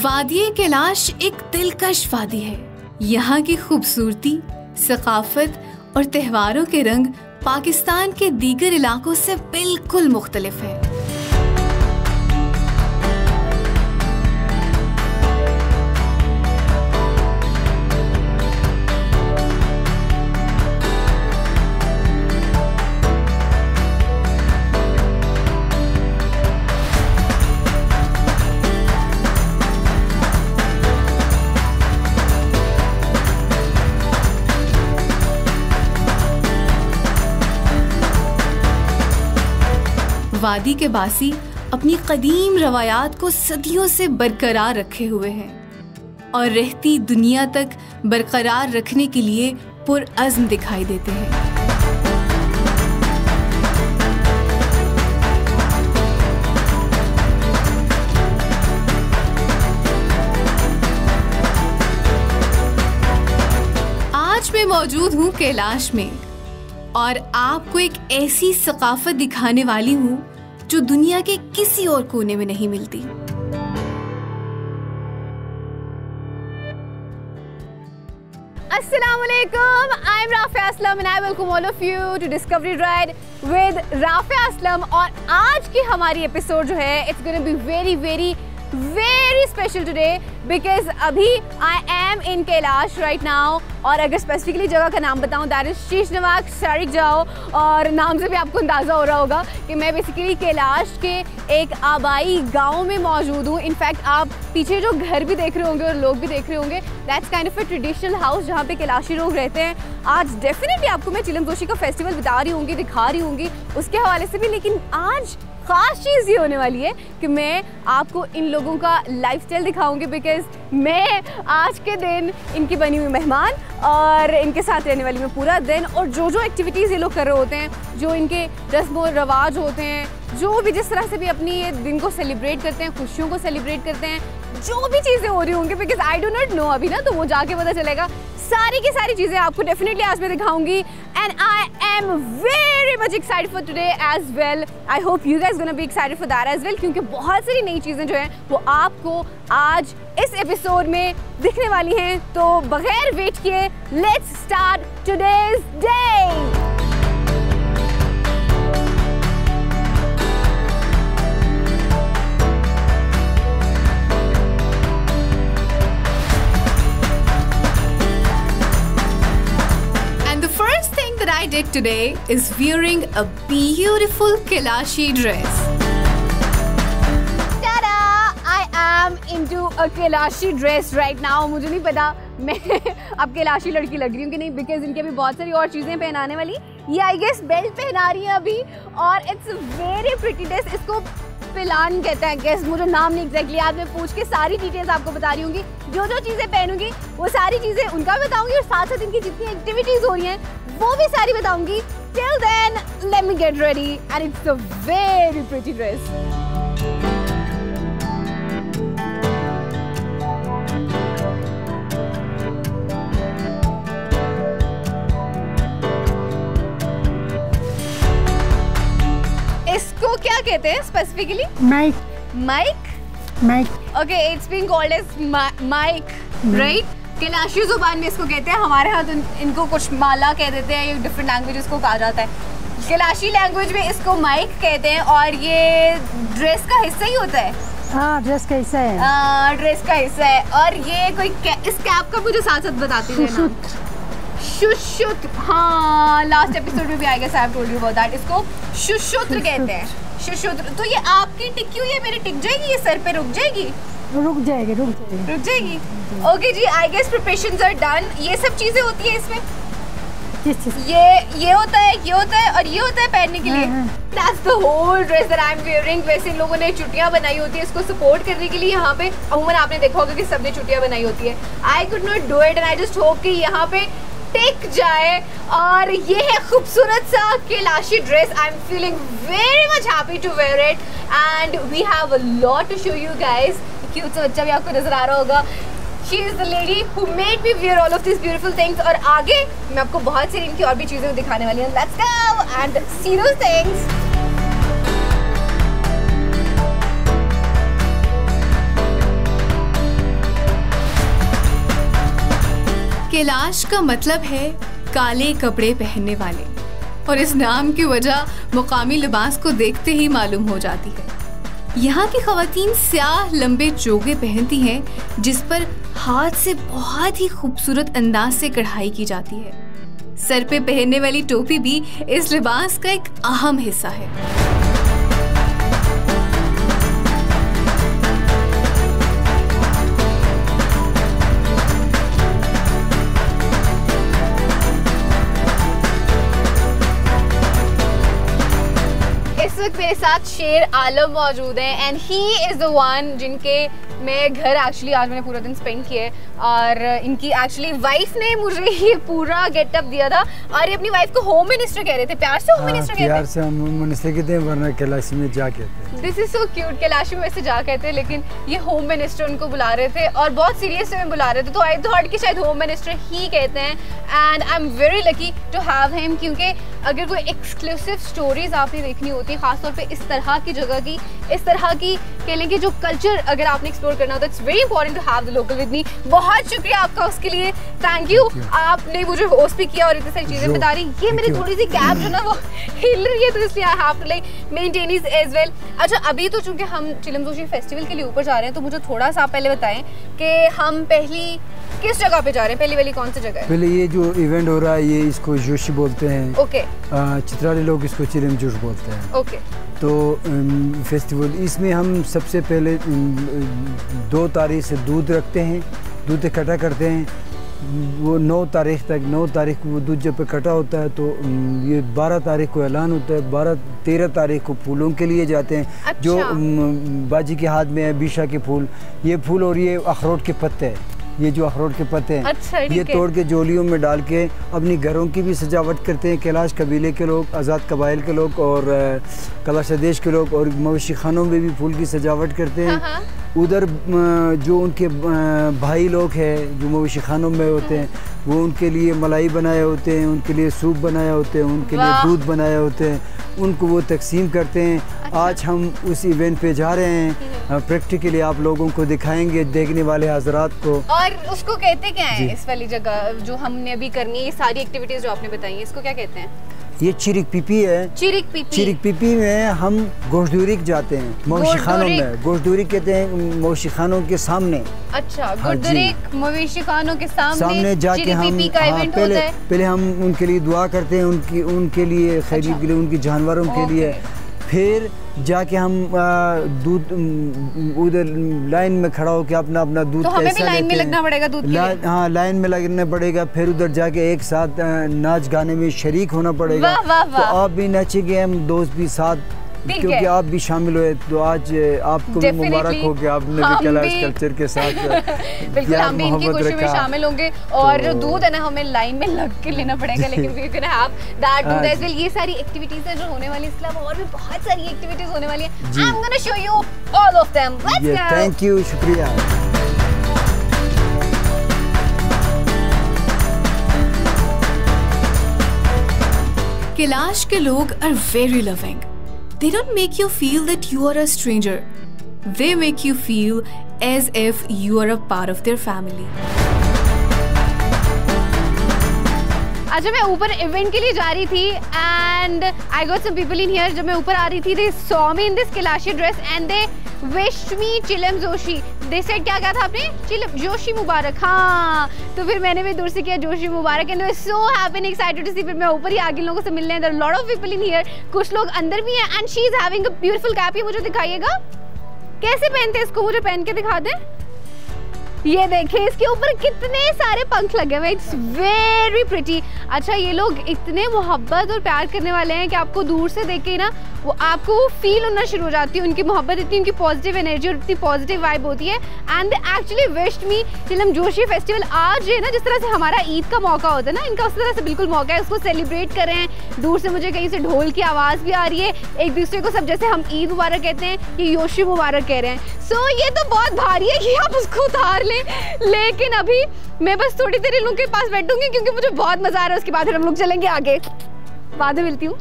वादी कैलाश एक दिलकश वादी है। यहाँ की खूबसूरती, सकाफत और त्योहारों के रंग पाकिस्तान के दीगर इलाकों से बिल्कुल मुख्तलिफ है। वादी के बासी अपनी कदीम रवायात को सदियों से बरकरार रखे हुए हैं और रहती दुनिया तक बरकरार रखने के लिए पुरअज़्म दिखाई देते हैं। आज मैं मौजूद हूँ कैलाश में और आपको एक ऐसी सकाफत दिखाने वाली हूँ जो दुनिया के किसी और कोने में नहीं मिलती। Assalamualaikum, I'm Rafia Aslam and I welcome all of you to Discovery Ride with Rafia Aslam। और आज की हमारी एपिसोड जो है it's going to be very special today because अभी I am in Kailash right now। और अगर स्पेसिफिकली जगह का नाम बताऊं that is शीश नवाक शारिक जाओ, और नाम से भी आपको अंदाज़ा हो रहा होगा कि मैं बेसिकली कैलाश के एक आबाई गांव में मौजूद हूँ। इनफैक्ट आप पीछे जो घर भी देख रहे होंगे और लोग भी देख रहे होंगे that's kind of a traditional house जहाँ पे कैलाशी लोग रहते हैं। आज डेफिनेटली आपको मैं चिलम जोशी का फेस्टिवल बता रही होंगी, दिखा रही होंगी उसके हवाले से भी, लेकिन आज ख़ास चीज़ ये होने वाली है कि मैं आपको इन लोगों का लाइफस्टाइल दिखाऊंगी बिकॉज़ मैं आज के दिन इनकी बनी हुई मेहमान और इनके साथ रहने वाली मैं पूरा दिन। और जो जो एक्टिविटीज़ ये लोग कर रहे होते हैं, जो इनके रस्म और रवाज होते हैं, जो भी जिस तरह से भी अपनी ये दिन को सेलिब्रेट करते हैं, खुशियों को सेलिब्रेट करते हैं, जो भी चीज़ें हो रही होंगी because I do not know अभी ना, तो वो जाके पता चलेगा। सारी की सारी चीज़ें आपको डेफिनेटली आज मैं दिखाऊंगी and I am very much excited for today as well. I hope you guys gonna be excited for that as well, क्योंकि बहुत सारी नई चीज़ें जो हैं वो आपको आज इस एपिसोड में दिखने वाली हैं। तो बगैर वेट किए let's start today's day. I did today is wearing a beautiful Kailashi dress. Ta-da! I am into a Kailashi dress right now। मुझे नहीं पता मैं अब कैलाशी लड़की लग रही हूँ कि नहीं, बिकॉज इनके अभी बहुत सारी और चीज़ें पहनाने वाली। ये आई गेस बेल्ट पहना रही है अभी और इट्स वेरी प्रिटी ड्रेस। इसको पिलान कहते हैं गेस, मुझे नाम नहीं एग्जैक्टली याद। मैं पूछ के सारी डिटेल्स आपको बता रही हूँ। जो जो चीज़ें पहनूंगी वो सारी चीज़ें उनका भी बताऊंगी और साथ साथ इनकी जितनी एक्टिविटीज़ हो रही हैं वो भी सारी बताऊंगी। Till then let me get ready and it's a very pretty dress. इसको क्या कहते हैं स्पेसिफिकली? माइक। माइक? माइक। Okay, it's being called as माइक, राइट? कैलाशी ज़ुबान में इसको कहते हैं। हमारे यहाँ तो इनको कुछ माला कह देते हैं, ये डिफरेंट लैंग्वेजेस को कहा जाता है। कैलाशी लैंग्वेज में इसको माइक कहते हैं और ये ड्रेस का हिस्सा ही होता है। हाँ, ड्रेस का हिस्सा है। ड्रेस का हिस्सा है। और ये कोई इस कैप का मुझे साथ साथ बताती है ना, शुशुत। हाँ, लास्ट एपिसोड में भी I guess I have told you about that. इसको शुशुत्र कहते हैं, शुशुत्र। तो ये आपकी टिकी हुई है, मेरी टिक जाएगी, ये सर पे रुक जाएगी? रुक जाएगी। ओके जी, I guess preparations are done. ये सब चीजें होती है इसमें? किस चीज़? ये होता है, ये होता है और ये होता है पहनने के लिए। That's the whole dress that I'm wearing। वैसे इन लोगों ने चुटियाँ बनाई होती है इसको सपोर्ट करने के लिए। यहाँ पे अमूमन आपने देखा होगा कि सबने चुटियाँ बनाई होती है। I could not do it and I just hope कि यहाँ पे टिक जाए। और ये है खूबसूरत सा Kalashi dress. I am feeling very much happy to wear it and we have a lot to show you guys. Cute सा बच्चा भी आपको नजर आ रहा होगा। She is the lady who made me wear all of these beautiful things। और आगे मैं आपको बहुत सारी इनकी और भी चीज़ें दिखाने वाली हूँ। Let's go and see those things। Kailash का मतलब है काले कपड़े पहनने वाले, और इस नाम की वजह मुकामी लिबास को देखते ही मालूम हो जाती है। यहाँ की खवातीन स्याह लंबे चोगे पहनती हैं, जिस पर हाथ से बहुत ही खूबसूरत अंदाज से कढ़ाई की जाती है। सर पे पहनने वाली टोपी भी इस लिबास का एक अहम हिस्सा है। मेरे साथ शेर आलम मौजूद हैं and he is the one जिनके मैं घर एक्चुअली आज मैंने पूरा दिन स्पेंड किया है, और इनकी एक्चुअली वाइफ ने मुझे ये पूरा गेटअप दिया था, और ये अपनी वाइफ को होम मिनिस्टर कह रहे थे। प्यार से होम मिनिस्टर कहते हैं? प्यार से होम मिनिस्टर कहते हैं, वरना कैलाशी में जा कहते हैं। This is so cute. Kalashi में वैसे जा कहते हैं, लेकिन ये होम मिनिस्टर उनको बुला रहे थे और बहुत सीरियस में बुला रहे थे, तो आई थॉट कि शायद होम मिनिस्टर ही कहते हैं। And I am very lucky to have him, क्योंकि अगर कोई एक्सक्लूसिव स्टोरीज आपने देखनी होती है, खासतौर पे इस तरह की जगह की, इस तरह की कह लें कि जो कल्चर अगर आपने एक्सप्लोर करना हो, तो it's very important to have the local with me. बहुत शुक्रिया आपका उसके लिए, थैंक यू। आपने मुझे होस्ट भी किया और इतनी सारी चीजें बता रही। ये मेरी थोड़ी सी कैप जो ना वो हिल रही है, तो इसलिए I have to like maintain it as well. अच्छा, अभी तो चूंकि हम चिलम जोशी फेस्टिवल के लिए ऊपर जा रहे हैं, तो मुझे थोड़ा सा आप पहले बताएं कि हम पहली किस जगह पे जा रहे हैं? पहली वाली कौन सी जगह है? पहले ये जो इवेंट हो रहा है, ये इसको जोशी बोलते हैं। ओके। चित्राली लोग इसको चिलम जोश बोलते हैं। ओके। तो फेस्टिवल, इसमें हम सबसे पहले 2 तारीख से दूध रखते हैं, दूध इकट्ठा करते हैं। वो 9 तारीख तक, 9 तारीख को वो दूध जब इकट्ठा होता है, तो ये 12 तारीख को ऐलान होता है। 13 तारीख को फूलों के लिए जाते हैं। अच्छा। जो बाजी के हाथ में है बीशा के फूल, ये फूल और ये अखरोट के पत्ते हैं। ये जो अखरोट के पत्ते हैं, अच्छा, ये तोड़ के जोलियों में डाल के अपनी घरों की भी सजावट करते हैं। कैलाश कबीले के लोग, आज़ाद कबाइल के लोग और कैलाश देश के लोग, और मवेशी खानों में भी फूल की सजावट करते हैं। हाँ। उधर जो उनके भाई लोग हैं जो मवेशी खानों में होते हैं, वो उनके लिए मलाई बनाए होते हैं, उनके लिए सूप बनाए होते हैं, उनके लिए दूध बनाए होते हैं, उनको वो तकसीम करते हैं। अच्छा। आज हम उस इवेंट पे जा रहे हैं, प्रैक्टिकली आप लोगों को दिखाएंगे, देखने वाले हजरात को। और उसको कहते क्या है इस वाली जगह जो हमने अभी करनी है, ये सारी एक्टिविटीज जो आपने बताई है, इसको क्या कहते हैं? ये चिरिक पीपी है। चिरिक पीपी। चिरिक पीपी में हम गोश्तदूरिक जाते हैं, मवेशी खानों में। गोश्तदूरिक कहते हैं मवेशी खानों के सामने। अच्छा, गोश्तदूरिक मवेशी खानों के सामने जाके हम पहले हम उनके लिए दुआ करते हैं, उनके लिए खैरी के लिए, उनके जानवरों के लिए। फिर जाके हम दूध उधर लाइन में खड़ा होकर अपना दूध, तो हमें भी लाइन में लगना पड़ेगा दूध के लिए? हाँ, लाइन में लगना पड़ेगा। फिर उधर जाके एक साथ नाच गाने में शरीक होना पड़ेगा। तो आप भी नाचेंगे, हम दोस्त भी साथ, क्योंकि आप भी शामिल हुए, तो आज आपको भी मुबारक हो कि आपने भी कैलाश कल्चर के साथ बिल्कुल हम भी इनकी खुशी में शामिल होंगे। और जो दूध है ना, हमें लाइन में लग के लेना पड़ेगा, लेकिन वी कैन हैव दैट दूध एज़ वेल। ये सारी एक्टिविटीज है जो होने वाली है, इसके अलावा और भी बहुत सारी एक्टिविटीज होने वाली है। आई am gonna show you all of them. Let's go. Thank you, शुक्रिया। कैलाश के लोग are very loving. They don't make you feel that you are a stranger. They make you feel as if you are a part of their family. अच्छा, मैं ऊपर event के लिए जा रही थी and I got some people in here. जब मैं ऊपर आ रही थी, they saw me in this Kalashi dress and they wished me Chilam Joshi. They said क्या कहा था आपने? चिलम जोशी मुबारक। हाँ, तो फिर मैंने भी दूर से किया जोशी मुबारक and I was so happy and excited to see. फिर मैं ऊपर ही आगे लोगों से मिलने, there lot of people in here, कुछ लोग अंदर भी हैं and she is having a beautiful cap. ये मुझे दिखाइएगा कैसे पहनते हैं इसको, मुझे पहन के दिखा दें। ये देखिए, इसके ऊपर कितने सारे पंख लगे हुए, इट्स वेरी प्रिटी। अच्छा, ये लोग इतने मोहब्बत और प्यार करने वाले हैं कि आपको दूर से देख के ना वो आपको वो फील होना शुरू हो जाती है, उनकी मोहब्बत इतनी, उनकी पॉजिटिव एनर्जी और इतनी पॉजिटिव वाइब होती है। And actually wished me Chilam Joshi festival. आज है ना, जिस तरह से हमारा ईद का मौका होता है ना, इनका उस तरह से बिल्कुल मौका है, उसको सेलिब्रेट कर रहे हैं। दूर से मुझे कहीं से ढोल की आवाज़ भी आ रही है, एक दूसरे को सब जैसे हम ईद मुबारक कहते हैं, ये योशी मुबारक कह रहे हैं। सो ये तो बहुत भारी है कि आप उसको उतार लें, लेकिन अभी मैं बस थोड़ी देर इन लोगों के पास बैठूंगी क्योंकि मुझे बहुत मजा आ रहा है। उसके बाद फिर हम लोग चलेंगे आगे, बाद में मिलती हूँ।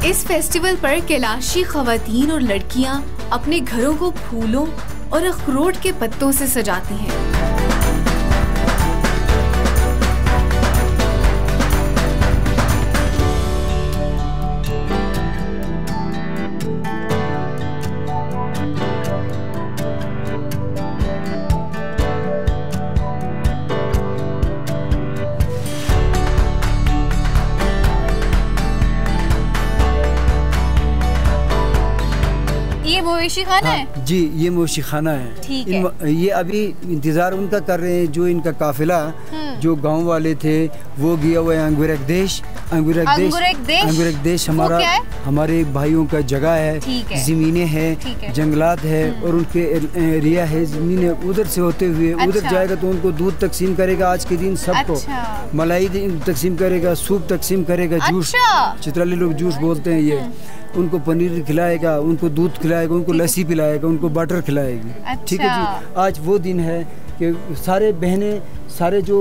इस फेस्टिवल पर कैलाशी खवातीन और लड़कियां अपने घरों को फूलों और अखरोट के पत्तों से सजाती हैं। ये मवेशी खाना है? जी, ये मवेशी खाना है। ठीक है। ये अभी इंतजार उनका कर रहे हैं, जो इनका काफिला जो गांव वाले थे वो गया हुआ है अंगुरक देश। अंगुरक देश हमारे भाइयों का जगह है, जमीनें हैं, जंगलात है और उनके एरिया है, जमीनें उधर से होते हुए उधर जाएगा तो उनको दूध तकसीम करेगा आज के दिन सबको। मलाई तकसीम करेगा, सूप तकसीम करेगा, जूस, चित्राली लोग जूस बोलते हैं ये। उनको पनीर खिलाएगा, उनको दूध खिलाएगा, उनको लस्सी पिलाएगा, उनको बटर खिलाएगी। ठीक है जी। आज वो दिन है कि सारे बहनें, सारे जो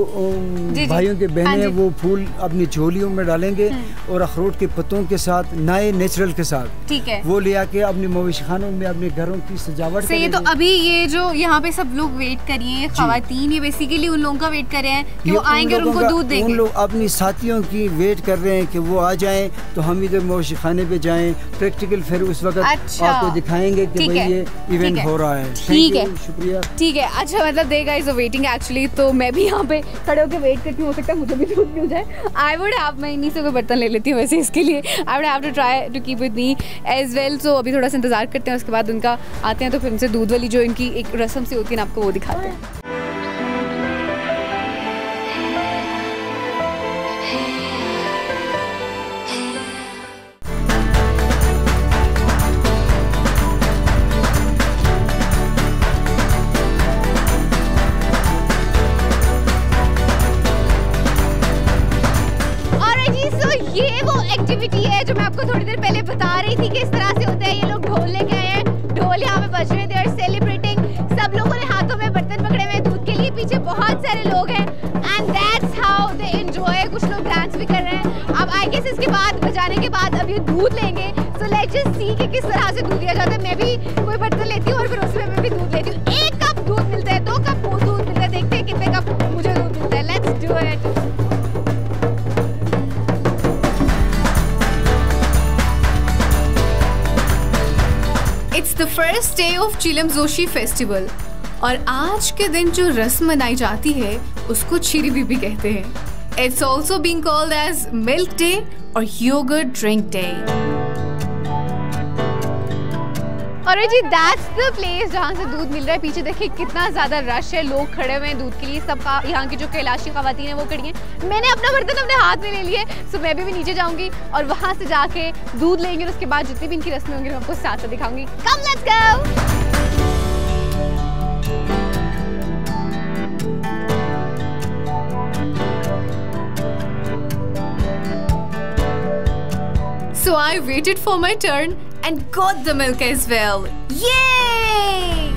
भाइयों के बहनें हैं वो फूल अपनी झोलियों में डालेंगे और अखरोट के पत्तों के साथ नए नेचुरल के साथ, ठीक है, वो ले आके अपने मवेशी खानों में अपने घरों की सजावट करेंगे। तो अभी ये जो यहाँ पे सब लोग वेट करिए, खवातीन, ये बेसिकली उन लोगों का वेट कर रहे हैं कि वो आएंगे और उनको दूध देंगे। उन लोग अपनी साथियों की वेट कर रहे हैं कि वो आ जाएं तो हम इधर मवेशी खाने पे जाएं। प्रैक्टिकल फिर उस वक्त आपको दिखाएंगे कि भाई ये इवेंट हो रहा है। ठीक है, शुक्रिया। ठीक है। अच्छा, मतलब दे गाइस आर वेटिंग एक्चुअली, तो मैं भी यहाँ पे खड़े होकर वेट करती हूँ, हो सकता है मुझे भी दूध मिल जाए। आई वुड हैव, मैं इन्हीं से कोई बर्तन ले लेती हूँ वैसे इसके लिए। I would have to try to keep with me as well. So अभी थोड़ा सा इंतजार करते हैं, उसके बाद उनका आते हैं तो फिर उनसे दूध वाली जो इनकी एक रस्म सी होती है ना, आपको वो दिखाते हैं। ये वो एक्टिविटी है जो मैं आपको थोड़ी देर पहले बता रही थी कि इस तरह से होता है। ये लोग ढोल लेके आए हैं, ढोल यहाँ पे बज रहे, दे आर सेलिब्रेटिंग। सब लोगों ने हाथों में बर्तन पकड़े हुए हैं दूध के लिए, पीछे बहुत सारे लोग हैं and that's how they enjoy. कुछ लोग डांस भी कर रहे हैं। अब आई गेस इसके बाद बजाने के बाद अब ये दूध लेंगे, सो लेट्स जस्ट सी कि किस तरह से दूध दिया जाता है। मैं भी कोई बर्तन लेती हूँ और फिर उसमें मैं भी दूध लेती हूँ। 1 कप दूध मिलता है, 2 कप दूध मिलता है, देखते हैं कितने कप मुझे दूध मिलता है। Let's do it. It's the first day of Chilam Zoshi Festival और आज के दिन जो रस्म मनाई जाती है उसको चिरिबी भी कहते हैं। It's also being called as Milk Day और Yogurt Drink Day। और जी दैट्स द प्लेस जहाँ से दूध मिल रहा है। पीछे देखिए कितना ज़्यादा रश है, लोग खड़े हुए हैं दूध के लिए। सब यहाँ की जो कैलाशी खवातीन है वो खड़ी हैं। मैंने अपना बर्तन अपने हाथ में ले लिया है, सो मैं भी नीचे जाऊंगी और वहाँ से जाके दूध लेंगे और उसके बाद जितनी भी इनकी रस्में होंगी मैं आपको साथ साथ दिखाऊंगी। Come let's go. So I waited for my turn and got the milk as well. Yay!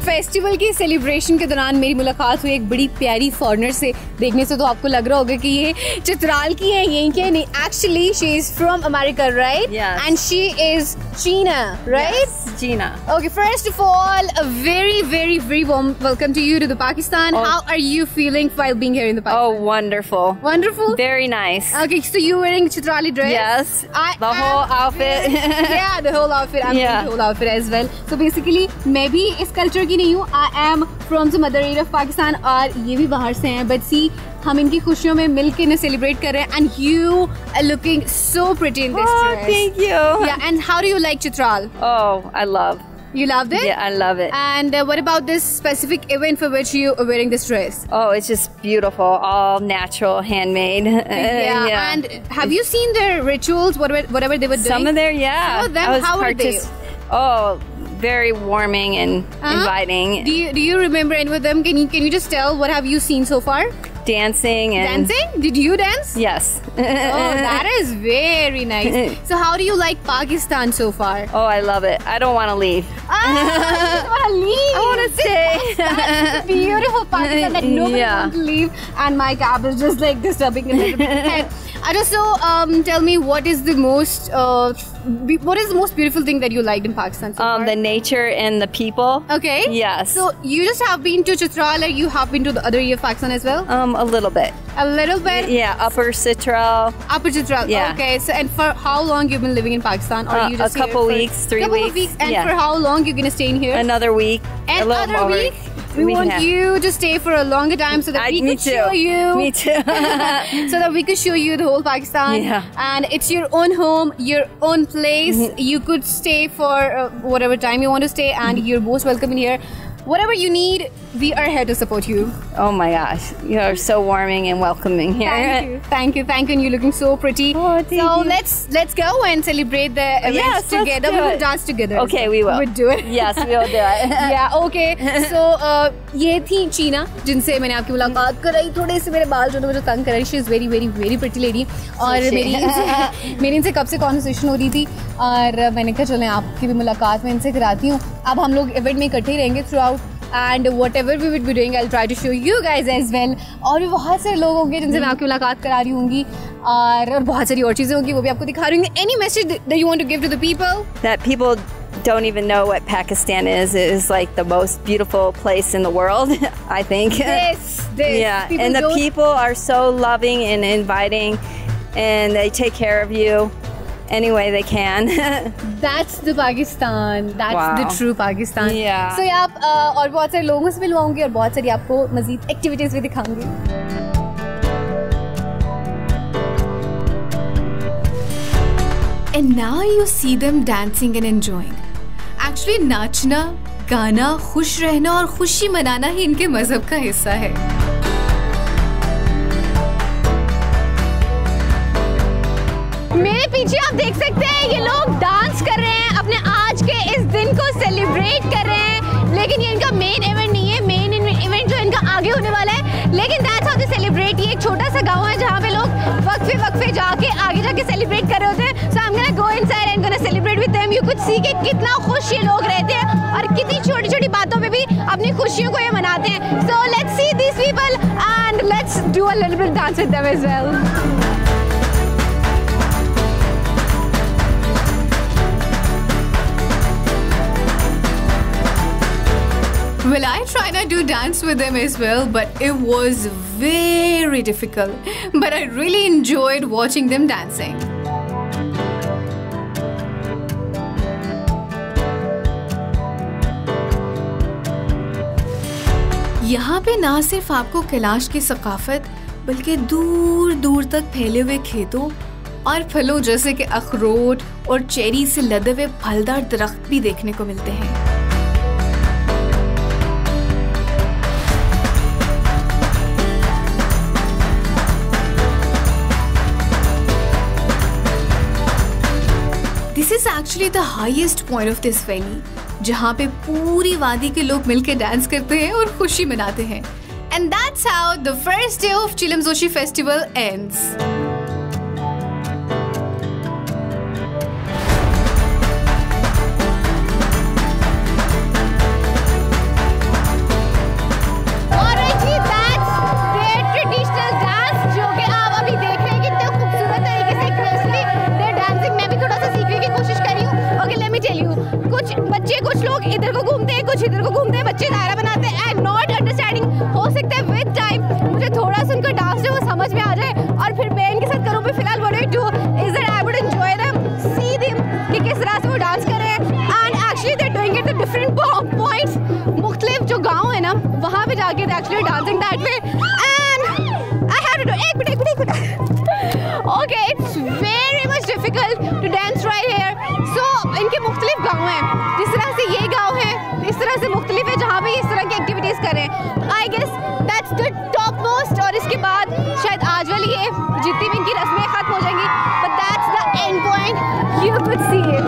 Festival की सेलिब्रेशन के दौरान मेरी मुलाकात हुई एक बड़ी प्यारी फॉरेनर से। देखने से तो आपको लग रहा होगा कि ये चित्राल की है, यहीं के नहीं। Actually she is from America, right? And she is Gina, right? Yes, Gina. Okay, first of all, a very, very, very warm welcome to you to the Pakistan. Oh. How are you feeling while being here in the Pakistan? Oh, wonderful. Wonderful? Very nice. Okay, so you're wearing Chitrali dress? Yes. The whole outfit. Yeah, the whole outfit. I'm wearing the whole outfit as well. So basically, मैं भी इस culture की नहीं हूँ. I am from some other area of Pakistan और ये भी बाहर से हैं. But see, हम इनकी खुशियों में मिलके इन्हें सेलिब्रेट कर रहे हैं and you are looking so pretty in this dress. Thank you. Yeah, and how do you like Chitral? Oh, I love. You loved it? Yeah, I love it. And what about this specific event for which you are wearing this dress? Oh, it's just beautiful, all natural, handmade. Yeah. And have you seen their rituals, whatever they were doing? Some of their, yeah. Some of them, how are they? Oh, very warming and inviting. Do you remember any of them? Can you just tell what have you seen so far? dancing and Dancing? Did you dance? yes. Oh, that is very nice. So how do you like Pakistan so far? Oh, I love it. I don't want to leave. I just want to leave. I want to stay. Beautiful Pakistan that nobody Yeah. wants to leave, and my cab is just like disturbing a little bit. So tell me, what is the most beautiful thing that you liked in Pakistan so far? The nature and the people. Okay. Yes. So you just have been to Chitral, or you have been to the other area of Pakistan as well? A little bit. A little bit. Yeah, Upper Citral. Upper Chitral. Yeah. Okay. So and for how long you've been living in Pakistan, or you just a couple here for weeks, 3 couple weeks. of weeks? And Yeah. for how long you're gonna stay in here? Another week. a little Another more. week? We want you to stay for a longer time so that we Me could too. show you. Me too. So that we could show you the whole Pakistan. Yeah. And it's your own home, your own place. You could stay for whatever time you want to stay, and you're most welcome in here. Whatever you need, we are here to support you. Oh my gosh, you are so warming and welcoming here. Thank you, and you're looking so pretty. Oh, thank so you. let's go and celebrate the events Yes, let's together. do We will it. dance together. Okay, we will. We'll do it. Yes, we will do it. Yeah, okay. So ये थी चीना, जिनसे मैंने आपकी मुलाकात कराई. थोड़े से मेरे बाल जो मुझे तंग कराई. She is very very very pretty lady. और मेरी इनसे कब से कॉन्वर्सेशन हो रही थी, और मैंने कहा चलें आपकी भी मुलाकात मैं इनसे कराती हूँ. अब हम लोग इवेंट में इकट्ठे ही रहेंगे through out, and whatever we would be doing, I'll try to show you guys as well. और भी बहुत सारे लोग होंगे जिनसे मैं आपकी मुलाकात करा रही होंगी, और बहुत सारी और चीज़ें होंगी, वो भी आपको दिखा रही होंगी. Any message that you want to give to the people? That people don't even know what Pakistan is. It is like the most beautiful place in the world, I think. This. Yeah, People and the don't- people are so loving and inviting, and they take care of you any way they can. That's the Pakistan. That's Wow. the true Pakistan. Yeah. So yeah, आप और बहुत सारे लोगों से मिलवाऊंगी, और बहुत सारी आपको मजीद एक्टिविटीज भी दिखाऊंगी. And now you see them dancing and enjoying. Actually, नाचना, गाना, खुश रहना और खुशी मनाना ही इनके मजहब का हिस्सा है. मेरे पीछे आप देख सकते हैं ये लोग डांस कर रहे हैं, अपने आज के इस दिन को सेलिब्रेट कर रहे हैं. लेकिन ये इनका मेन इवेंट नहीं है. मेन इवेंट जो इनका आगे होने वाला है. लेकिन दैट्स हाउ दे सेलिब्रेट. ये एक छोटा सा गांव है जहाँ पे लोग वक्फे जाके आगे जाके सेलिब्रेट कर रहे होते हैं. So I am gonna go inside and gonna celebrate with them. You could see कि कितना खुश ये लोग रहते हैं, और कितनी छोटी छोटी बातों पे भी अपनी खुशियों को ये मनाते हैं. So let's see this people and let's do a little bit dance with them as well. Well, I tried to do dance with them as well, but it was very difficult. But I really enjoyed watching them dancing. यहाँ पे ना सिर्फ आपको कैलाश की सकाफत, बल्कि दूर दूर तक फैले हुए खेतों और फलों जैसे कि अखरोट और चेरी से लदे हुए फलदार दरख्त भी देखने को मिलते हैं. This is actually the highest point of this valley, जहाँ पे पूरी वादी के लोग मिलकर डांस करते हैं और खुशी मनाते हैं. And that's how the first day of Chilam Joshi festival ends. Alright ji, that's their traditional dance, जो कि आप अभी देख रहे हैं कितने खूबसूरत तरीके से closely they're dancing. मैं भी थोड़ा सा सीखने की कोशिश कर रही हूँ. Okay, let me tell you, कुछ बच्चे, कुछ लोग इधर को घूमते हैं, कुछ इधर को घूमते हैं, बच्चे दायरा बनाते हैं. And not understanding, हो सकता है with time मुझे थोड़ा सा उनका डांस जो वो समझ में आ जाए, और फिर मैं इनके साथ करूँ. फिर फिलहाल what do I do is that I would enjoy them, see them कि किस तरह से वो डांस कर रहे हैं. And actually they're doing it at different points. मुख्तलिफ जो गाँव है ना, वहाँ पे जाके they're actually dancing that way. And I have to do एक minute. Okay, it's very much difficult to dance right here. So इनके मुख्तलिफ गाँव हैं. जिस तरह से ये गाँव है, इस तरह से मुख्तलिफ है जहाँ पे इस तरह की एक्टिविटीज़ करें. I guess that's the topmost. और इसके बाद शायद आज वाली ये जितनी भी इनकी रस्में ख़त्म हो जाएंगी. But that's the end point. You could see it.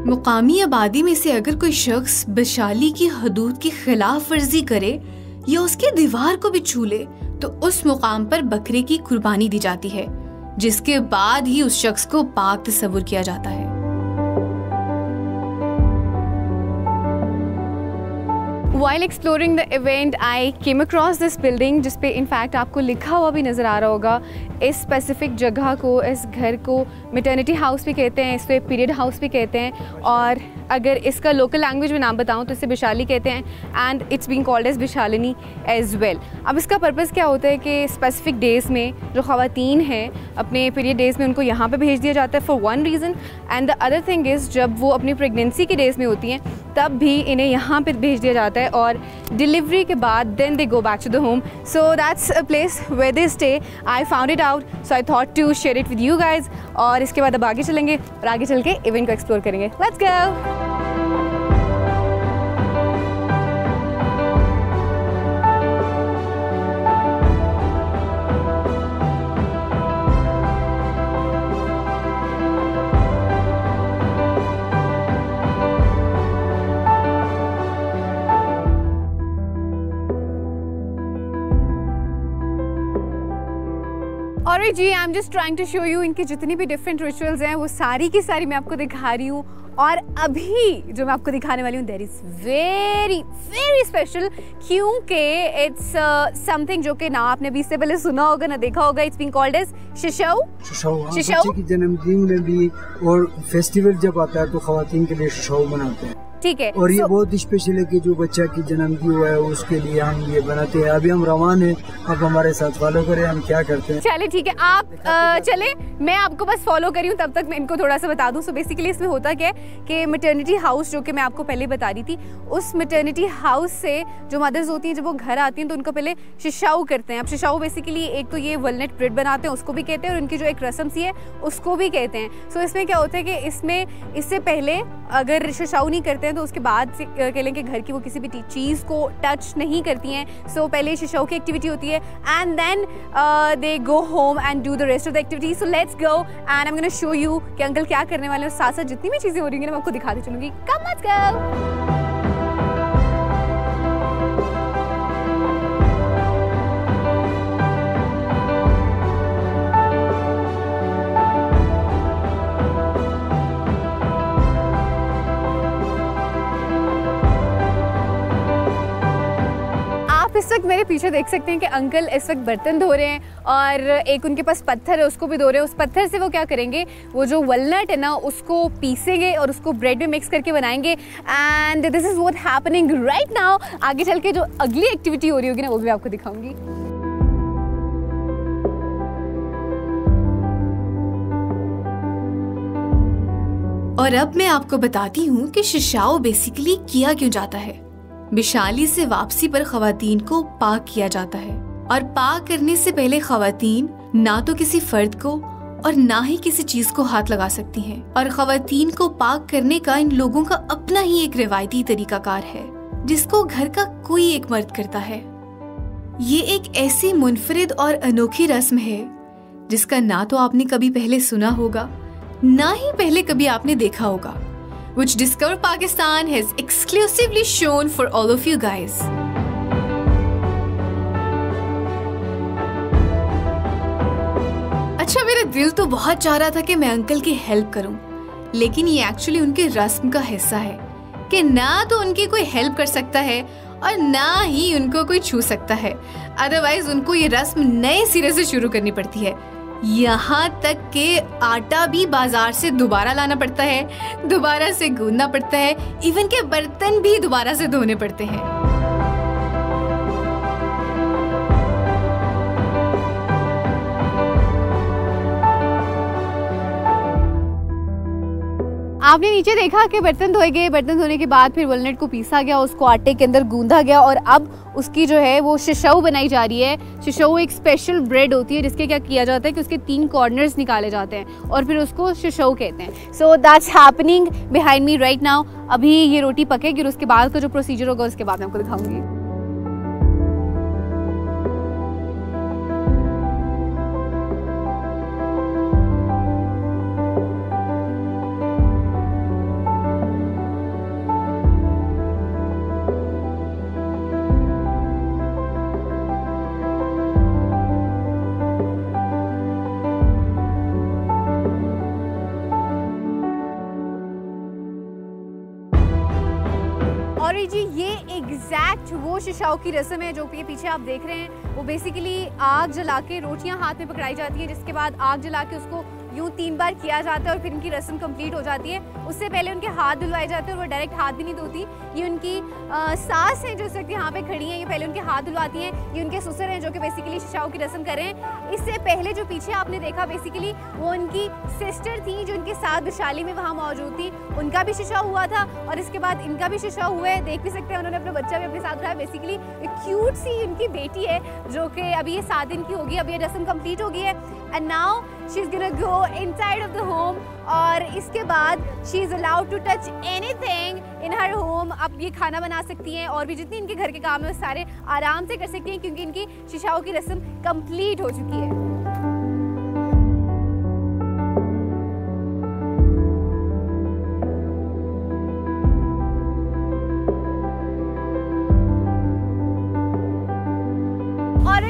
मुकामी आबादी में से अगर कोई शख्स बिशाली की हदूद की खिलाफ वर्जी करे या उसकी दीवार को भी छू ले तो उस मुकाम पर बकरे की कुर्बानी दी जाती है, जिसके बाद ही उस शख्स को पाक तस्वुर किया जाता है। While exploring the event, I came across this building जिस पे इनफैक्ट आपको लिखा हुआ भी नज़र आ रहा होगा। इस स्पेसिफिक जगह को, इस घर को मैटरनिटी हाउस भी कहते हैं, इस पे पीरियड हाउस भी कहते हैं, और अगर इसका लोकल लैंग्वेज में नाम बताऊं तो इसे बिशाली कहते हैं and it's being called as बिशालिनी एज वेल। अब इसका पर्पज़ क्या होता है कि स्पेसिफिक डेज़ में जो ख़वातीन हैं अपने पीरियड डेज़ में उनको यहाँ पे भेज दिया जाता है for one reason, and the other thing is जब वो अपनी प्रेगनेंसी के डेज़ में होती हैं तब भी इन्हें यहाँ पे भेज दिया जाता है, और डिलीवरी के बाद then they go back to the home. So that's a place where they stay. I found it out, so I thought to share it with you guys. और इसके बाद अब आगे चलेंगे और आगे चल के इवेंट को एक्सप्लोर करेंगे। Let's go. और जी I am just trying to show you इनके जितनी भी डिफरेंट रिचुअल्स हैं वो सारी की सारी मैं आपको दिखा रही हूँ। और अभी जो मैं आपको दिखाने वाली हूँ that is very very special, क्योंकि इट्स समथिंग जो कि ना आपने भी इससे पहले सुना होगा ना देखा होगा। इट्स बीइंग कॉल्ड एज शिशौ। बच्चे की जन्मदिन में भी और फेस्टिवल जब आता है तो ख़वातीन के लिए शिशौ बनाते हैं, ठीक है। और ये बहुत स्पेशल है कि जो बच्चा की जन्मदिन हुआ है उसके लिए हम ये बनाते हैं। अभी हम रवान हैं, आप हमारे साथ फॉलो करें हम क्या करते हैं। चले ठीक है, आप चले, मैं आपको बस फॉलो करी हूँ, तब तक मैं इनको थोड़ा सा बता दूँ। सो बेसिकली इसमें होता क्या है कि मैटरनिटी हाउस जो कि मैं आपको पहले बता रही थी, उस मैटरनिटी हाउस से जो मदर्स होती हैं जब वो घर आती हैं तो उनको पहले शिशाऊ करते हैं। अब शिशाऊ बेसिकली एक तो ये वॉलनट ब्रेड बनाते हैं उसको भी कहते हैं, और उनकी जो एक रस्म सी है उसको भी कहते हैं। सो इसमें क्या होता है कि इसमें इससे पहले अगर शिशाऊ नहीं करते हैं तो उसके बाद से कह लें कि घर की वो किसी भी चीज़ को टच नहीं करती हैं। सो पहले शिशाऊ की एक्टिविटी होती है and then they go home and do the rest of the activity. So let's go and I am gonna show you कि अंकल क्या करने वाले हैं, और साथ साथ जितनी भी चीज़ें हो रही हैं मैं आपको दिखाती चलूँगी। Come let's go. इस वक्त मेरे पीछे देख सकते हैं कि अंकल इस वक्त बर्तन धो रहे हैं, और एक उनके पास पत्थर है उसको भी धो रहे हैं। उस पत्थर से वो क्या करेंगे, वो जो वॉलनट है ना उसको पीसेंगे और उसको ब्रेड में मिक्स करके बनाएंगे। And this is what happening right now. आगे चल के जो अगली एक्टिविटी हो रही होगी ना वो भी आपको दिखाऊंगी। और अब मैं आपको बताती हूँ कि शिशाओ बेसिकली किया क्यों जाता है। बिशाली से वापसी पर खवातीन को पाक किया जाता है, और पाक करने से पहले खवातीन ना तो किसी फर्द को और ना ही किसी चीज को हाथ लगा सकती हैं। और खवातीन को पाक करने का इन लोगों का अपना ही एक रिवायती तरीकाकार है जिसको घर का कोई एक मर्द करता है। ये एक ऐसी मुनफरिद और अनोखी रस्म है जिसका ना तो आपने कभी पहले सुना होगा ना ही पहले कभी आपने देखा होगा, which Discover Pakistan has exclusively shown for all of you guys. अच्छा, मेरा दिल तो बहुत चाह रहा था कि मैं अंकल की हेल्प करूं, लेकिन ये एक्चुअली उनके रस्म का हिस्सा है कि ना तो उनकी कोई हेल्प कर सकता है और ना ही उनको कोई छू सकता है। अदरवाइज उनको ये रस्म नए सिरे से शुरू करनी पड़ती है। यहाँ तक कि आटा भी बाजार से दोबारा लाना पड़ता है, दोबारा से गूंदना पड़ता है, इवन के बर्तन भी दोबारा से धोने पड़ते हैं। आपने नीचे देखा कि बर्तन धोए गए, बर्तन धोने के बाद फिर वॉलनट को पीसा गया, उसको आटे के अंदर गूंदा गया, और अब उसकी जो है वो शिशौ बनाई जा रही है। शिशौ एक स्पेशल ब्रेड होती है जिसके क्या किया जाता है कि उसके 3 कॉर्नर्स निकाले जाते हैं और फिर उसको शिशौ कहते हैं। So that's happening behind me right now. अभी ये रोटी पकेगी और उसके बाद का जो प्रोसीजर होगा उसके बाद मैं आपको दिखाऊंगी। ये एग्जैक्ट वो शिशाओ की रस्म है जो कि पीछे आप देख रहे हैं। वो बेसिकली आग जला के रोटियां हाथ में पकड़ाई जाती है, जिसके बाद आग जला के उसको यूँ 3 बार किया जाता है और फिर इनकी रस्म कंप्लीट हो जाती है। उससे पहले उनके हाथ धुलवाए जाते हैं और वो डायरेक्ट हाथ भी नहीं धोती। ये उनकी सास हैं जो इस वक्त यहाँ पे खड़ी हैं, ये पहले उनके हाथ धुलवाती हैं। ये उनके ससुर हैं जो कि बेसिकली शिशाओ की रस्म कर रहे हैं। इससे पहले जो पीछे आपने देखा बेसिकली वो उनकी सिस्टर थी जो उनके साथ विशाली में वहाँ मौजूद थी, उनका भी शिशाओ हुआ था और इसके बाद इनका भी शिशाओ हुआ है। देख भी सकते हैं उन्होंने अपना बच्चा भी अपने साथ उठाया। बेसिकली क्यूट सी उनकी बेटी है जो कि अभी ये 7 दिन की होगी। अब ये रस्म कंप्लीट हो गई है and now she is gonna go inside of the home और इसके बाद she is allowed to touch anything in her home. अब ये खाना बना सकती हैं और भी जितनी इनके घर के काम है वो सारे आराम से कर सकती हैं क्योंकि इनकी शिशाओ की रस्म कंप्लीट हो चुकी है।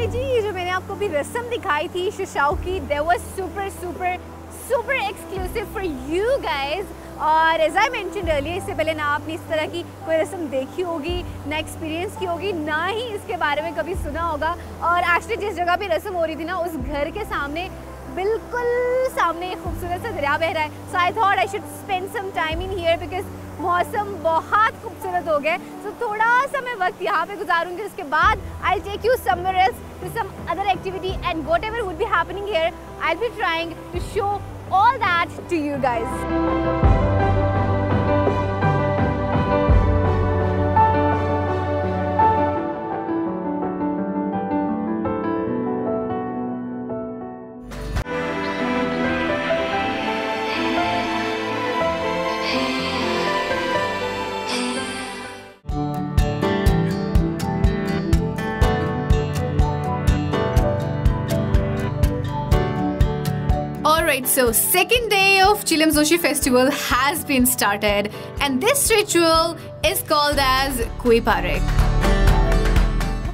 जी ये जो मैंने आपको भी रस्म दिखाई थी शिशाओ की, that was super exclusive for you guys। और एज आई मेंशन्ड अर्लियर, इससे पहले ना आपने इस तरह की कोई रस्म देखी होगी, ना एक्सपीरियंस की होगी, ना ही इसके बारे में कभी सुना होगा। और एक्चुअली जिस जगह पे रस्म हो रही थी ना, उस घर के सामने बिल्कुल सामने खूबसूरत सा दरिया बह रहा है। So I thought I should spend some time in here because मौसम बहुत खूबसूरत हो गया। सो थोड़ा सा मैं वक्त यहाँ पे गुजारूंगी, उसके बाद I take you somewhere else to some other activity and whatever would be happening here I will be trying to show all that to you guys. Alright, so second day of Chilim Joshi festival has been started and this ritual is called as Kui Parek.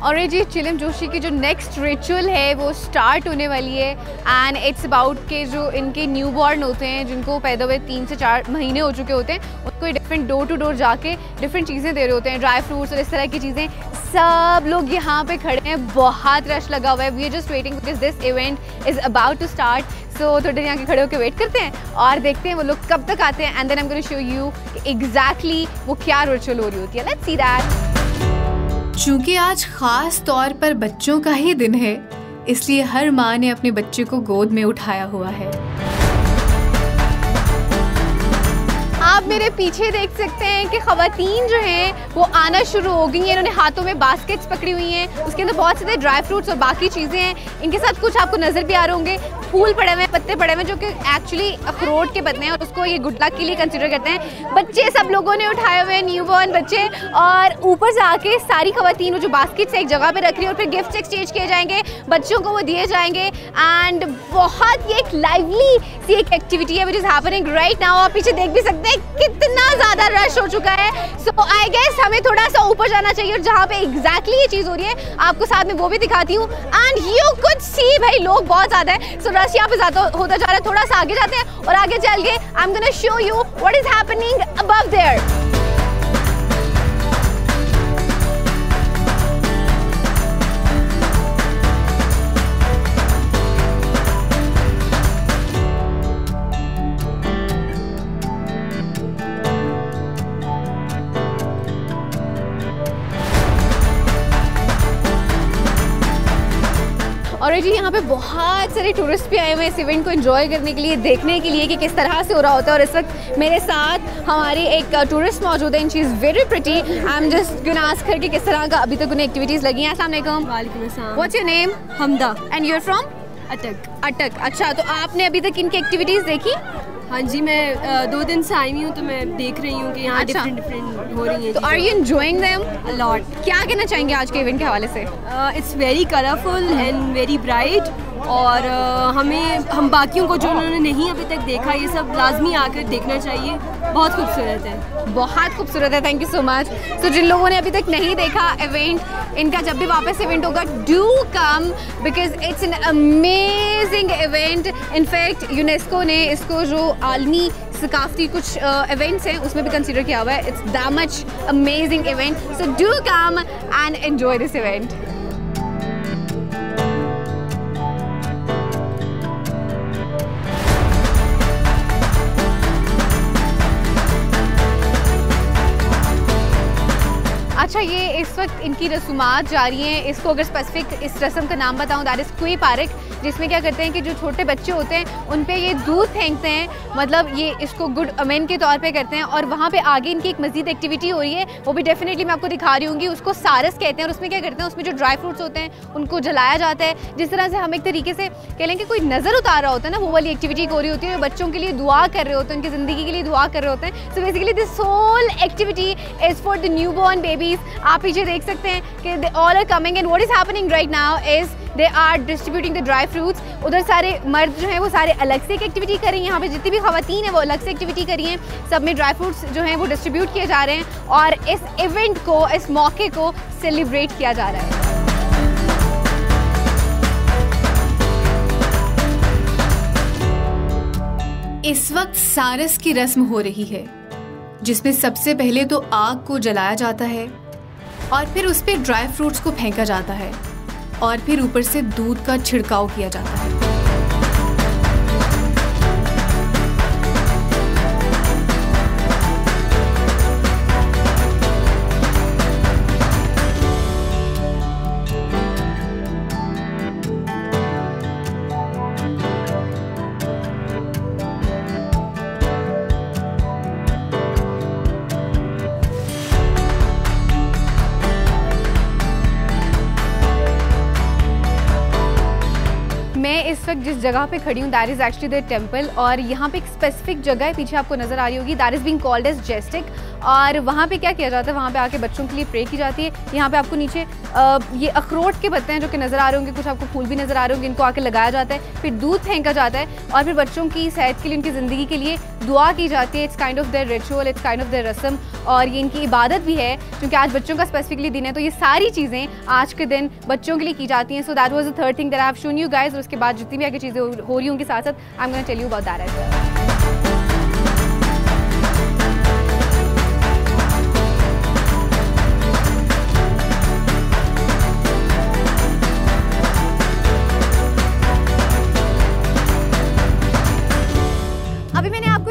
और ये जी Chilima Joshi की जो next ritual है वो start होने वाली है and it's about के जो इनके न्यूबॉर्न होते हैं जिनको पैदा हुए 3 से 4 महीने हो चुके होते हैं, उनको डिफरेंट डोर टू डोर जाके डिफरेंट चीज़ें दे रहे होते हैं, ड्राई फ्रूट्स और इस तरह की चीज़ें। सब लोग यहाँ पे खड़े हैं, बहुत रश लगा हुआ है। We are just waiting because this event is about to start. So थोड़ी देर यहाँ के खड़े होकर वेट करते हैं और देखते हैं वो लोग कब तक आते हैं and then I am gonna show you exactly वो क्या रिचुअल हो रही होती है। Let's see that. चूंकि आज खास तौर पर बच्चों का ही दिन है, इसलिए हर माँ ने अपने बच्चे को गोद में उठाया हुआ है। आप मेरे पीछे देख सकते हैं कि ख़वातीन जो हैं वो आना शुरू हो गई हैं। इन्होंने हाथों में बास्केट्स पकड़ी हुई हैं, उसके अंदर बहुत सारे ड्राई फ्रूट्स और बाकी चीज़ें हैं। इनके साथ कुछ आपको नज़र भी आ रहे होंगे, फूल पड़े हुए हैं, पत्ते पड़े हुए हैं जो कि एक्चुअली अखरोट के पत्ते हैं और उसको ये गुड लक के लिए कंसिडर करते हैं। बच्चे सब लोगों ने उठाए हुए हैं, न्यूबॉर्न बच्चे, और ऊपर से आके सारी ख़वातीन वो जो बास्केट्स एक जगह पे रख रही है और फिर गिफ्ट एक्सचेंज किए जाएंगे, बच्चों को वो दिए जाएंगे एंड बहुत ये एक लाइवली सी एक एक्टिविटी है which is happening right now. आप पीछे देख भी सकते हैं कितना ज़्यादा रश हो चुका है। सो आई गेस हमें थोड़ा सा ऊपर जाना चाहिए और जहाँ पे एग्जैक्टली ये चीज़ हो रही है आपको साथ में वो भी दिखाती हूँ एंड यू कुड सी भाई लोग बहुत ज़्यादा है। सो रश यहाँ पे ज़्यादा होता जा रहा है। थोड़ा सा आगे जाते हैं और आगे चल के I am gonna show you what is happening above there. और जी यहाँ पे बहुत सारे टूरिस्ट भी आए हुए हैं इस इवेंट को एंजॉय करने के लिए, देखने के लिए कि किस तरह से हो रहा होता है। और इस वक्त मेरे साथ हमारी एक टूरिस्ट मौजूद है and she is very pretty. I am just gonna ask her कि किस तरह का अभी तक उन्हें एक्टिविटीज़ लगी हैं। अस्सलाम वालेकुम। वालेकुम अस्सलाम। What's your name? Hamda. And you are from? Attock. Attock, अच्छा। तो आपने अभी तक इनकी एक्टिविटीज़ देखी? हाँ जी, मैं 2 दिन से आई हुई हूँ तो मैं देख रही हूँ कि यहाँ डिफरेंट हो रही हैं। तो are you enjoying them? A lot. क्या कहना चाहेंगे आज के इवेंट के हवाले से? It's very colourful and very bright और हम बाकियों को जो उन्होंने नहीं अभी तक देखा ये सब लाजमी आकर देखना चाहिए। बहुत खूबसूरत है, बहुत खूबसूरत है। Thank you so much. तो जिन लोगों ने अभी तक नहीं देखा इवेंट, इनका जब भी वापस इवेंट होगा do come because it's an amazing event. In fact UNESCO ने इसको जो आलमी सकाफती कुछ इवेंट्स हैं उसमें भी कंसिडर किया हुआ है. It's that much amazing event, so do come and enjoy this event. अच्छा, ये इस वक्त इनकी रसूमात जारी हैं. इसको अगर स्पेसिफिक इस रस्म का नाम बताऊं, दैट इज़ कुई पारक, जिसमें क्या करते हैं कि जो छोटे बच्चे होते हैं उन पे ये दूध फेंकते हैं. मतलब ये इसको गुड अमेन के तौर पे करते हैं. और वहाँ पे आगे इनकी एक मज़ीद एक्टिविटी हो रही है, वो भी डेफिनेटली मैं आपको दिखा रही हूँगी. उसको सारस कहते हैं. और उसमें क्या करते हैं, उसमें जो ड्राई फ्रूट्स होते हैं उनको जलाया जाता है. जिस तरह से हम एक तरीके से कह लें कि कोई नज़र उतार रहा होता है ना, वो वाली एक्टिविटी हो रही होती है. बच्चों के लिए दुआ कर रहे होते हैं, उनकी ज़िंदगी के लिए दुआ कर रहे होते हैं. So basically this whole activity is for the newborn babies. आप पीछे देख सकते हैं कि they all are coming and what is happening right now is they are distributing the dry fruits. उधर सारे मर्द जो हैं वो सारे अलग से एक एक्टिविटी कर रही हैं. यहाँ पे जितनी भी ख़वातीन हैं वो अलग से एक्टिविटी कर रही हैं. सब में ड्राई फ्रूट्स जो हैं वो डिस्ट्रीब्यूट किए जा रहे हैं और इस इवेंट को, इस मौके को सेलिब्रेट किया जा रहा है. इस वक्त सारस की रस्म हो रही है, जिसमें सबसे पहले तो आग को जलाया जाता है और फिर उस पर ड्राई फ्रूट्स को फेंका जाता है और फिर ऊपर से दूध का छिड़काव किया जाता है. इस वक्त जिस जगह पे खड़ी हूँ that is actually the temple. और यहाँ पे एक स्पेसिफिक जगह है, पीछे आपको नज़र आ रही होगी, that is being called as जेस्टिक. और वहाँ पे क्या किया जाता है, वहाँ पे आके बच्चों के लिए प्रे की जाती है. यहाँ पे आपको नीचे ये अखरोट के पत्ते हैं जो कि नज़र आ रहे होंगे, कुछ आपको फूल भी नज़र आ रहे होंगे, इनको आके लगाया जाता है. फिर दूध फेंका जाता है और फिर बच्चों की सेहत के लिए, उनकी ज़िंदगी के लिए दुआ की जाती है. It's kind of their ritual, it's kind of their रस्म और ये इनकी इबादत भी है क्योंकि आज बच्चों का स्पेसिफिकली दिन है. तो ये सारी चीज़ें आज के दिन बच्चों के लिए की जाती हैं. So that was the third thing that I have shown you guys. और उसके बाद जितनी भी आगे चीज़ें हो रही होंगी साथ साथ I am gonna tell you about that as well.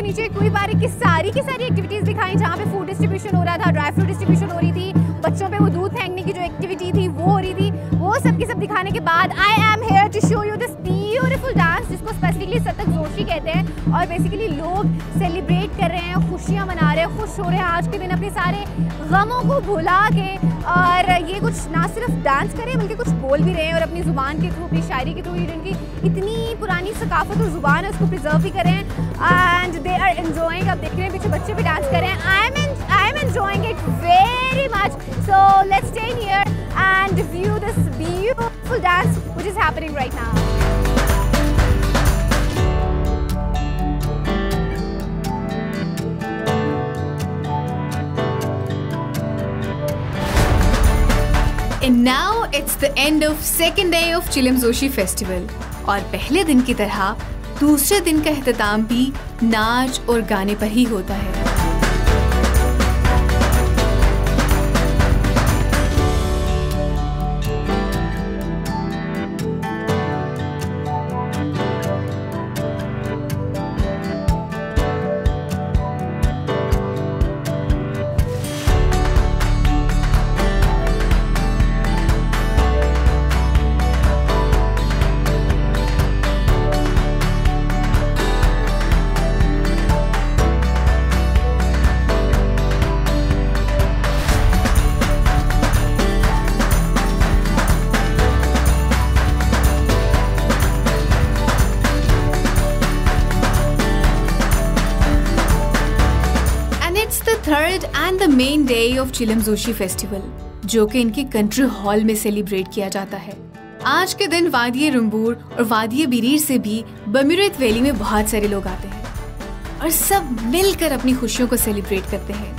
नीचे कोई बारी की सारी एक्टिविटीज़ दिखाई जहाँ पे फूड डिस्ट्रीब्यूशन हो रहा था, ड्राई फ्रूट डिस्ट्रीब्यूशन हो रही थी, बच्चों पे वो दूध फेंकने की जो एक्टिविटी थी वो हो रही थी. वो सब की सब दिखाने के बाद I am here to show you this beautiful dance जिसको स्पेसिफिकली सतक जोशी कहते हैं. और बेसिकली लोग सेलिब्रेट कर रहे हैं, खुशियाँ मना रहे हैं, खुश हो रहे हैं आज के दिन अपने सारे गमों को भुला के. और ये कुछ ना सिर्फ डांस कर रहे हैं बल्कि कुछ बोल भी रहे हैं और अपनी ज़ुबान के थ्रू, अपनी शायरी के थ्रू, जिनकी इतनी पुरानी सकाफत और ज़ुबान है उसको प्रिजर्व भी कर रहे हैं. And they are enjoying. अब देख रहे हैं पीछे बच्चे भी डांस कर रहे हैं. I am enjoying it very much. So let's stay here and view this beautiful dance which is happening right now. And now it's the end of second day of Chilim Joshi Festival. और पहले दिन की तरह दूसरे दिन का एहतमाम भी नाच और गाने पर ही होता है. Third and the main day of चिलम जोशी फेस्टिवल, जो कि इनके कंट्री हॉल में सेलिब्रेट किया जाता है. आज के दिन वादिये रुम्बूर और वादिये बिरीर से भी बर्मुरेत वैली में बहुत सारे लोग आते हैं और सब मिलकर अपनी खुशियों को सेलिब्रेट करते हैं.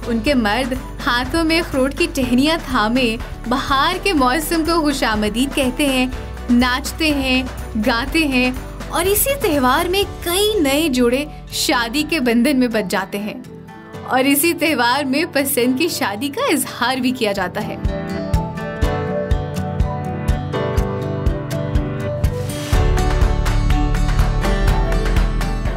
उनके मर्द हाथों में अखरोट की टहनियां थामे बहार के मौसम को खुशामदीद कहते हैं, नाचते हैं, गाते हैं और इसी त्योहार में कई नए जोड़े शादी के बंधन में बंध जाते हैं और इसी त्योहार में पसंद की शादी का इजहार भी किया जाता है।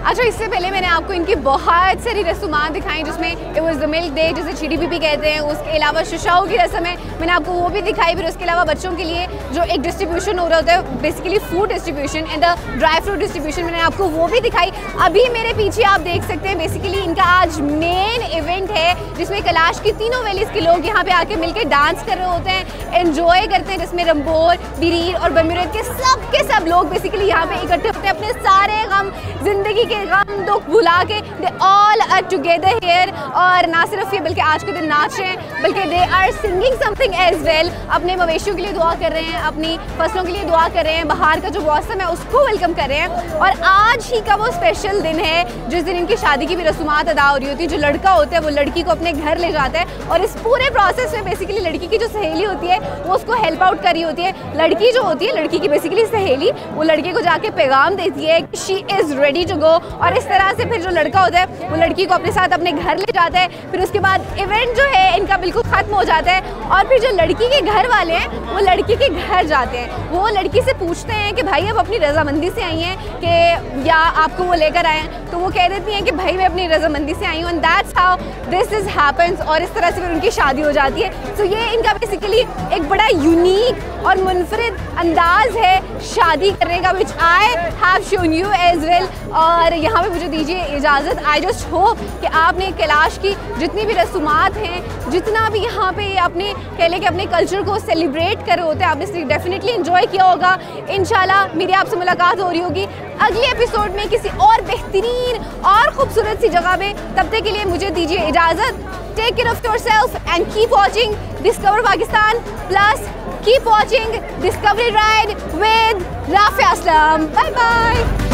अच्छा, इससे पहले मैंने आपको इनकी बहुत सारी रस्मात दिखाई जिसमें it was the milk day जिसे चीड़ी बीबी कहते हैं, उसके अलावा शुशाओं की रस्म है, मैंने आपको वो भी दिखाई। फिर उसके अलावा बच्चों के लिए जो एक डिस्ट्रीब्यूशन हो रहा होता है, basically food distribution and the dry fruit distribution, मैंने आपको वो भी दिखाई। अभी मेरे पीछे आप देख सकते हैं बेसिकली इनका आज मेन इवेंट है जिसमें कैलाश की तीनों वैलीज के लोग यहाँ पे आके मिलकर डांस कर रहे होते हैं, एंजॉय करते हैं, जिसमें रंबोर, बिरीर और बमिरत के सब लोग बेसिकली यहाँ पे इकट्ठे होते हैं अपने सारे गम, जिंदगी के गम दुख भुला के। They all are together here, और ना सिर्फ ये बल्कि आज के दिन नाच रहे हैं बल्कि they are singing something as well. अपने मवेशियों के लिए दुआ कर रहे हैं, अपनी फसलों के लिए दुआ कर रहे हैं, बाहर का जो मौसम है उसको वेलकम कर रहे हैं। और आज ही का वो स्पेशल दिन है जिस दिन इनकी शादी की भी रस्मात अदा हो रही होती है। जो लड़का होता है वो लड़की को अपने घर ले जाता है और इस पूरे प्रोसेस में बेसिकली लड़की की जो सहेली होती है वो उसको हेल्प आउट कर रही होती है। लड़की जो होती है, लड़की की बेसिकली सहेली, वो लड़के को जाके पैगाम देती है कि she is ready to go, और इस तरह से फिर जो लड़का होता है वो लड़की को अपने साथ अपने घर ले जाता है। फिर उसके बाद इवेंट जो है इनका बिल्कुल ख़त्म हो जाता है और फिर जो लड़की के घर वाले हैं वो लड़की के घर जाते हैं। वो लड़की से पूछते हैं कि भाई आप अपनी रजामंदी से आई हैं कि या आपको वो लेकर आए हैं, तो वो कह देती हैं कि भाई मैं अपनी रजामंदी से आई हूँ, and that's how this is happens. और इस तरह से फिर उनकी शादी हो जाती है। तो ये इनका बेसिकली एक बड़ा यूनिक और मुनफरिद अंदाज है शादी करने का, which I have shown you as well. और यहाँ पे मुझे दीजिए इजाज़त। आई जस्ट होप कि आपने कैलाश की जितनी भी रस्मात हैं, जितना भी यहाँ पे अपने कह लें कि अपने कल्चर को सेलिब्रेट कर रहे होते हैं, आपने डेफिनेटली एंजॉय किया होगा। इंशाल्लाह मेरी आपसे मुलाकात हो रही होगी अगले एपिसोड में किसी और बेहतरीन और खूबसूरत सी जगह पे। तब तक के लिए मुझे दीजिए इजाज़त। Take care of yourself and keep watching discover Pakistan, plus keep watching discovery ride with Rafia Aslam. Bye bye.